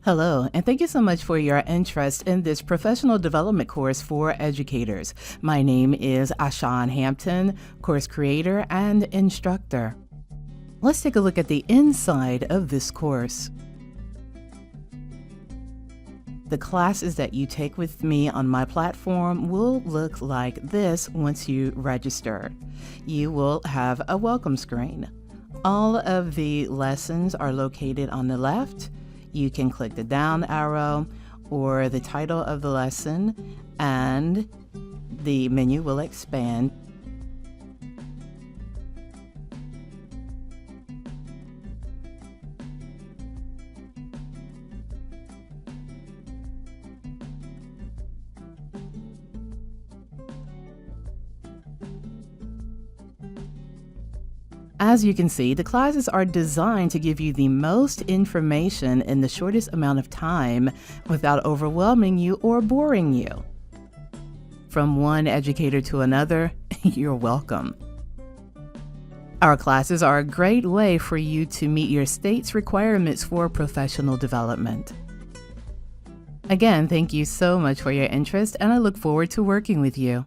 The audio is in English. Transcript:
Hello, and thank you so much for your interest in this professional development course for educators. My name is Ashan Hampton, course creator and instructor. Let's take a look at the inside of this course. The classes that you take with me on my platform will look like this once you register. You will have a welcome screen. All of the lessons are located on the left. You can click the down arrow or the title of the lesson, and the menu will expand. As you can see, the classes are designed to give you the most information in the shortest amount of time without overwhelming you or boring you. From one educator to another, you're welcome. Our classes are a great way for you to meet your state's requirements for professional development. Again, thank you so much for your interest, and I look forward to working with you.